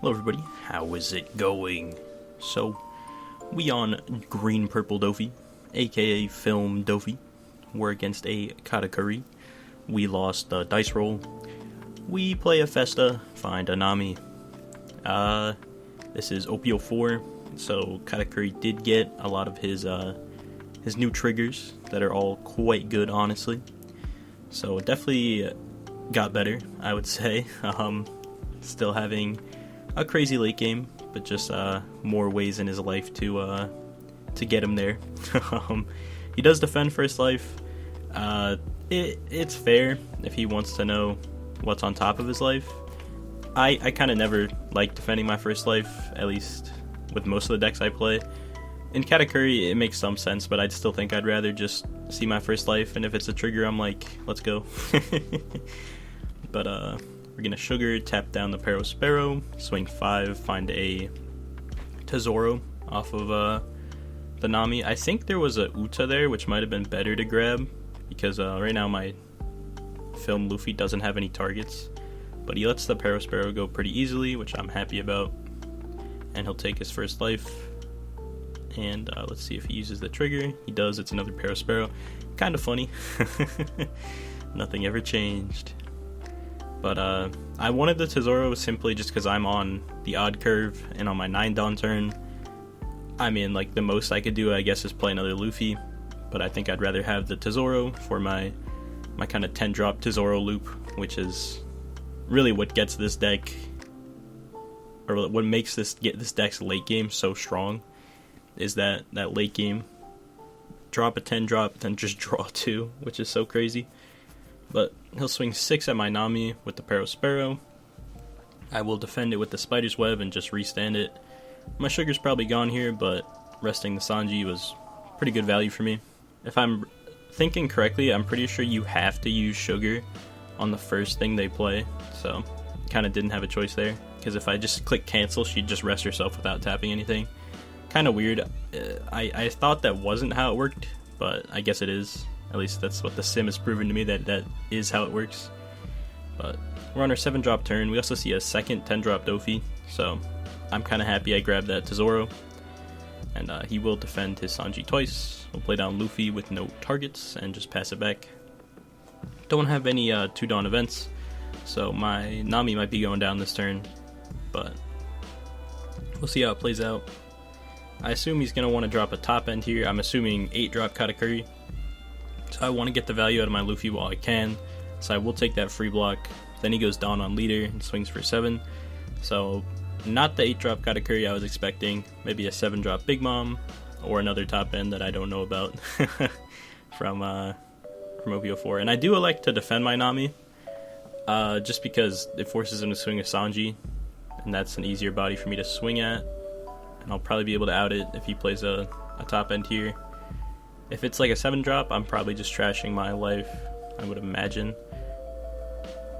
Hello everybody, how is it going? So, we on green purple Doffy, aka film Doffy. We're against a Katakuri. We lost the dice roll. We play a Festa, find a Nami. This is OP04, so Katakuri did get a lot of his new triggers that are all quite good, honestly. So it definitely got better, I would say. Still having a crazy late game, but just more ways in his life to get him there. He does defend first life. It's fair if he wants to know what's on top of his life. I kind of never like defending my first life, at least with most of the decks I play. In Katakuri, it makes some sense, but I'd still think I'd rather just see my first life, and if it's a trigger, I'm like, let's go. But we're gonna sugar, tap down the Sparrow, swing 5, find a Tesoro off of the Nami. I think there was a Uta there, which might have been better to grab, because right now my film Luffy doesn't have any targets, but he lets the Sparrow go pretty easily, which I'm happy about, and he'll take his first life. And let's see if he uses the trigger. He does. It's another Sparrow. Kind of funny. Nothing ever changed. But I wanted the Tesoro simply just because I'm on the odd curve, and on my 9 dawn turn, I mean, like, the most I could do, I guess, is play another Luffy. But I think I'd rather have the Tesoro for my kind of 10 drop Tesoro loop, which is really what gets this deck, or what makes this deck's late game so strong, is that late game drop a 10 drop, then just draw 2, which is so crazy. But he'll swing 6 at my Nami with the Sparrow. I will defend it with the Spider's Web and just restand it. My sugar's probably gone here, but resting the Sanji was pretty good value for me. If I'm thinking correctly, I'm pretty sure you have to use sugar on the first thing they play, so kind of didn't have a choice there, because if I just click cancel, she'd just rest herself without tapping anything. Kind of weird. I thought that wasn't how it worked, but I guess it is. At least that's what the sim has proven to me, that is how it works. But we're on our 7 drop turn. We also see a second 10 drop Doffy, so I'm kind of happy I grabbed that Tesoro. And he will defend his Sanji twice. We'll play down Luffy with no targets and just pass it back. Don't have any 2 dawn events, so my Nami might be going down this turn, but we'll see how it plays out. I assume he's going to want to drop a top end here. I'm assuming 8 drop Katakuri. So I want to get the value out of my Luffy while I can. So I will take that free block. Then he goes down on leader and swings for 7. So not the 8 drop Katakuri I was expecting. Maybe a 7 drop Big Mom, or another top end that I don't know about from OP04. And I do elect to defend my Nami, just because it forces him to swing a Sanji, and that's an easier body for me to swing at. And I'll probably be able to out it if he plays a top end here. If it's like a 7 drop, I'm probably just trashing my life, I would imagine.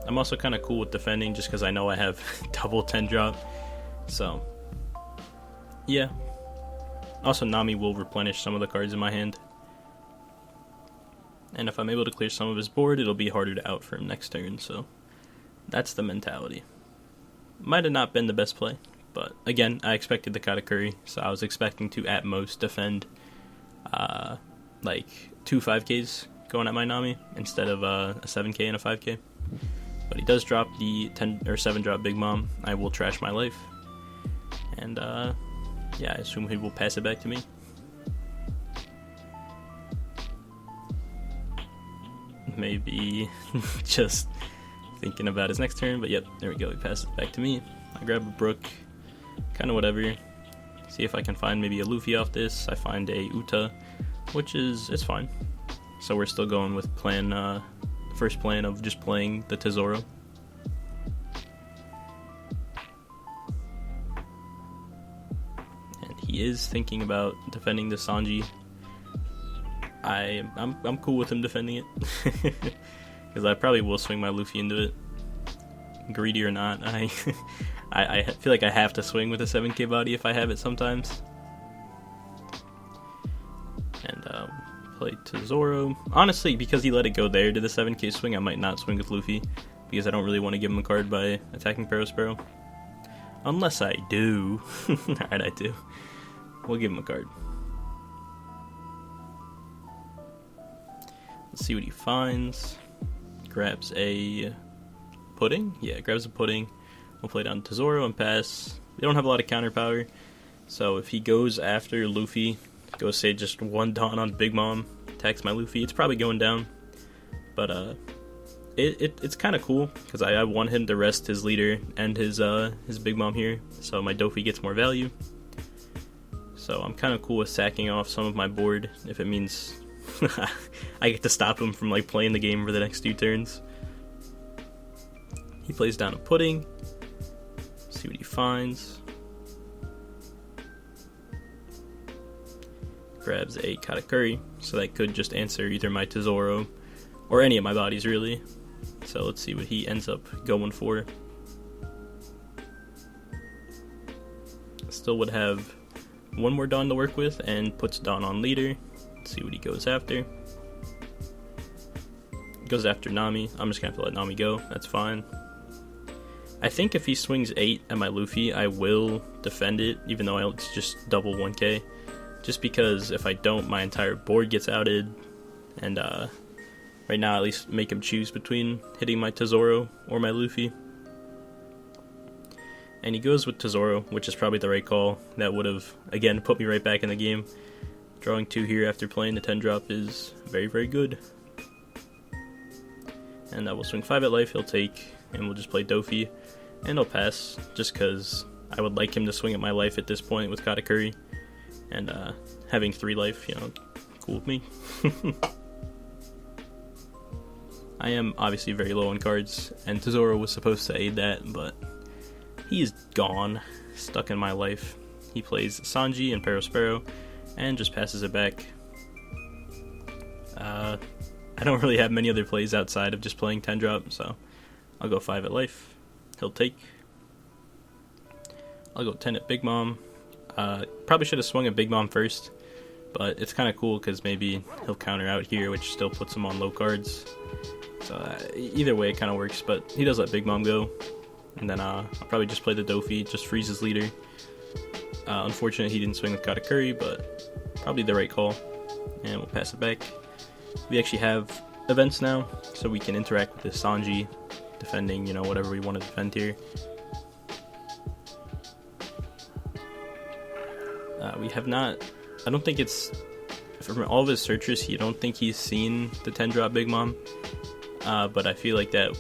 I'm also kind of cool with defending just because I know I have double 10 drop. So, yeah. Also, Nami will replenish some of the cards in my hand. And if I'm able to clear some of his board, it'll be harder to out for him next turn. So, that's the mentality. Might have not been the best play. But, again, I expected the Katakuri. So, I was expecting to, at most, defend like 2 5Ks going at my Nami instead of a 7K and a 5K. But he does drop the 10 or 7 drop Big Mom. I will trash my life. And yeah, I assume he will pass it back to me. Maybe just thinking about his next turn, but yep, there we go, he passes it back to me. I grab a Brook, kind of whatever. See if I can find maybe a Luffy off this. I find a Uta, which is, it's fine. So we're still going with first plan of just playing the Tesoro. And he is thinking about defending the Sanji. I'm cool with him defending it, because I probably will swing my Luffy into it, greedy or not. I feel like I have to swing with a 7K body if I have it sometimes. And play Tesoro. Honestly, because he let it go there to the 7K swing, I might not swing with Luffy, because I don't really want to give him a card by attacking Sparrow. Unless I do. Alright, I do. We'll give him a card. Let's see what he finds. Grabs a pudding? Yeah, grabs a pudding. We'll play down Tesoro and pass. They don't have a lot of counter power, so if he goes after Luffy, goes say just one Dawn on Big Mom, attacks my Luffy, it's probably going down. But it's kind of cool because I want him to rest his leader and his Big Mom here, so my Doffy gets more value. So I'm kind of cool with sacking off some of my board if it means I get to stop him from like playing the game for the next 2 turns. He plays down a pudding. See what he finds. Grabs a Katakuri, so that could just answer either my Tesoro or any of my bodies really. So let's see what he ends up going for. Still would have one more Dawn to work with and puts Dawn on leader. Let's see what he goes after. Goes after Nami. I'm just gonna have to let Nami go. That's fine. I think if he swings 8 at my Luffy, I will defend it, even though it's just double 1k. Just because if I don't, my entire board gets outed. And right now, at least make him choose between hitting my Tesoro or my Luffy. And he goes with Tesoro, which is probably the right call. That would have, again, put me right back in the game. Drawing 2 here after playing the 10 drop is very, very good. And I will swing 5 at life, he'll take, and we'll just play Doffy. And I'll pass, just because I would like him to swing at my life at this point with Katakuri. And having 3 life, you know, cool with me. I am obviously very low on cards, and Tesoro was supposed to aid that, but he is gone, stuck in my life. He plays Sanji and Perospero, and just passes it back. I don't really have many other plays outside of just playing 10 drop, so I'll go 5 at life. He'll take. I'll go 10 at Big Mom. Probably should have swung at Big Mom first, but it's kind of cool because maybe he'll counter out here, which still puts him on low cards. So either way, it kind of works, but he does let Big Mom go. And then I'll probably just play the Doffy, just freeze his leader. Unfortunately, he didn't swing with Katakuri, but probably the right call. And we'll pass it back. We actually have events now, so we can interact with this Sanji, defending, you know, whatever we want to defend here. We have not, I don't think it's, from all of his searches, I don't think he's seen the 10 drop Big Mom. But I feel like that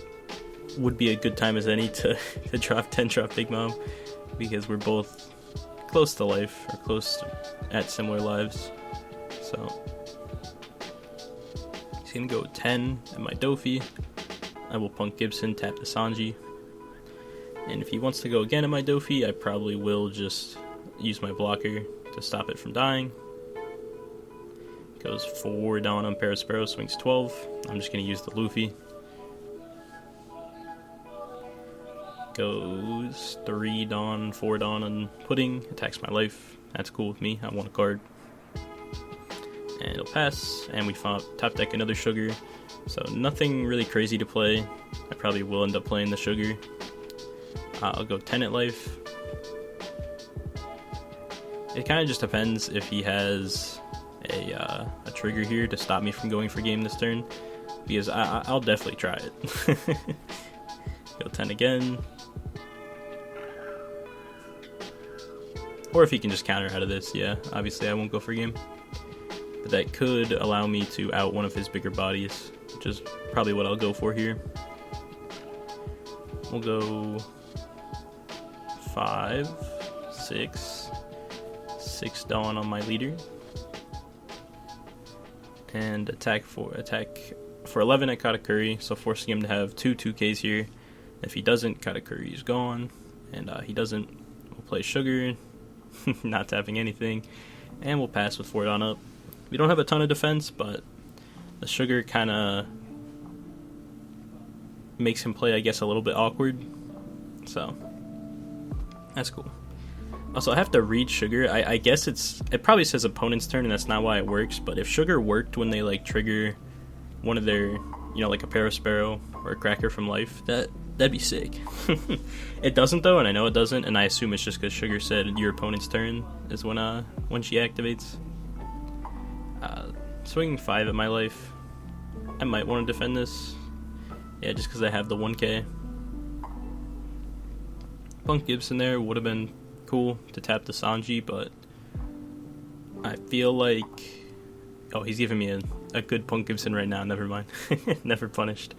would be a good time as any to drop 10 drop Big Mom, because we're both close to life, or close at similar lives. So he's gonna go 10 at my Doffy. I will Punk Gibson, tap the Sanji. And if he wants to go again at my Doffy, I probably will just use my blocker to stop it from dying. Goes 4 down on Perospero, swings 12. I'm just gonna use the Luffy. Goes 3 Dawn, 4 Dawn on Pudding, attacks my life. That's cool with me, I want a card. And it'll pass, and we top deck another Sugar. So nothing really crazy to play. I probably will end up playing the Sugar. I'll go 10 at life. It kind of just depends if he has a trigger here to stop me from going for game this turn, because I'll definitely try it. Go 10 again. Or if he can just counter out of this, yeah, obviously I won't go for game. But that could allow me to out one of his bigger bodies, which is probably what I'll go for here. We'll go 5, 6 Dawn on my leader. And attack for 11 at Katakuri, so forcing him to have 2 2Ks here. If he doesn't, Katakuri is gone. And he doesn't, we'll play Sugar, not tapping anything. And we'll pass with 4 Dawn up. We don't have a ton of defense, but the Sugar kind of makes him play, I guess, a little bit awkward. So that's cool. Also, I have to read Sugar. I guess it probably says opponent's turn, and that's not why it works. But if Sugar worked when they like trigger one of their, you know, like a Perospero or a Cracker from life, that That'd be sick. It doesn't though, and I know it doesn't, and I assume it's just because Sugar said your opponent's turn is when she activates. Swinging 5 at my life. I might want to defend this. Yeah, just because I have the 1k. Punk Gibson there would have been cool to tap the Sanji, but I feel like... Oh, he's giving me a good Punk Gibson right now, never mind. Never punished.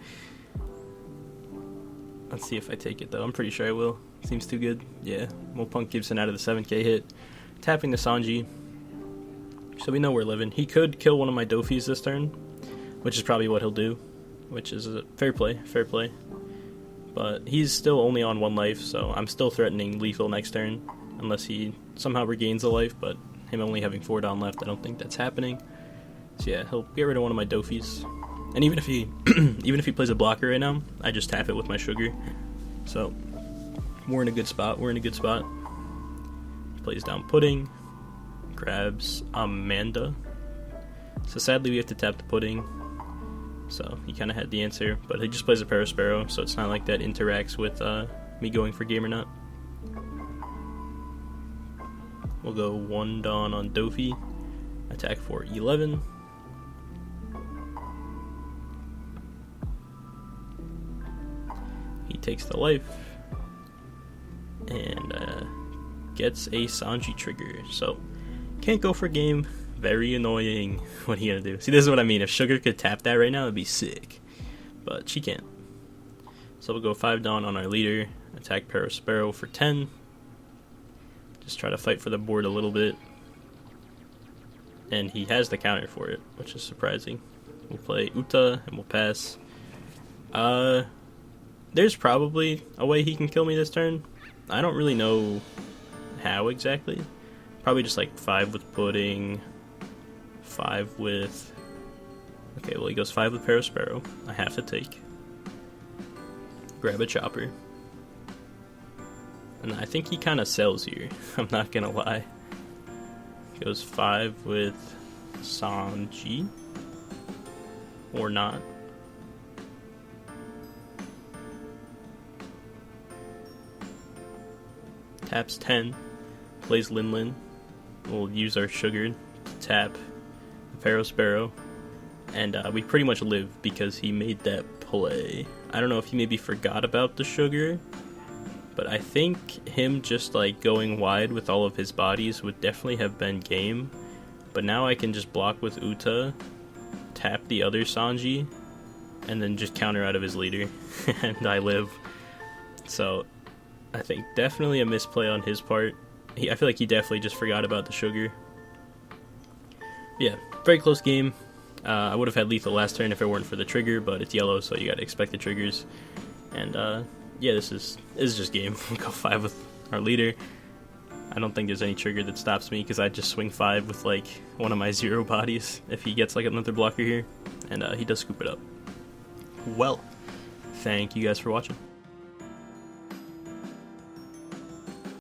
Let's see if I take it though, I'm pretty sure I will. Seems too good. Yeah, we'll Punk Gibson out of the 7k hit. Tapping the Sanji. So we know we're living. He could kill one of my Doffys this turn, which is probably what he'll do. Which is a fair play. But he's still only on 1 life, so I'm still threatening lethal next turn. Unless he somehow regains a life, but him only having 4 down left, I don't think that's happening. So yeah, he'll get rid of one of my Doffys. And even if he plays a blocker right now, I just tap it with my Sugar. So we're in a good spot. He plays down Pudding, grabs Amanda. So sadly we have to tap the Pudding. So he kind of had the answer, but he just plays a Parasparrow, so it's not like that interacts with me going for game or not. We'll go 1 Dawn on Doffy, attack for 11. He takes the life and gets a Sanji trigger, so can't go for game. Very annoying. What are you gonna do? See, this is what I mean. If Sugar could tap that right now, it'd be sick. But she can't. So we'll go 5 Dawn on our leader. Attack Parasparrow for 10. Just try to fight for the board a little bit. And he has the counter for it, which is surprising. We'll play Uta and we'll pass. There's probably a way he can kill me this turn. I don't really know how exactly. Probably just like 5 with Pudding. 5 with... Okay, well he goes 5 with Parasparrow. I have to take. Grab a Chopper. And I think he kind of sells here. I'm not gonna lie. Goes 5 with Sanji. Or not. Taps 10. Plays Lin Lin. We'll use our Sugar to tap the Parasparrow, and we pretty much live because he made that play. I don't know if he maybe forgot about the Sugar, but I think him just like going wide with all of his bodies would definitely have been game. But now I can just block with Uta, tap the other Sanji, and then just counter out of his leader, and I live. So I think definitely a misplay on his part. I feel like he definitely just forgot about the Sugar. Yeah, very close game. I would have had lethal last turn if it weren't for the trigger, but it's yellow, so you gotta expect the triggers. And yeah, this is just game. We'll go 5 with our leader. I don't think there's any trigger that stops me because I just swing 5 with like one of my 0 bodies if he gets like another blocker here, and he does scoop it up. Well, thank you guys for watching.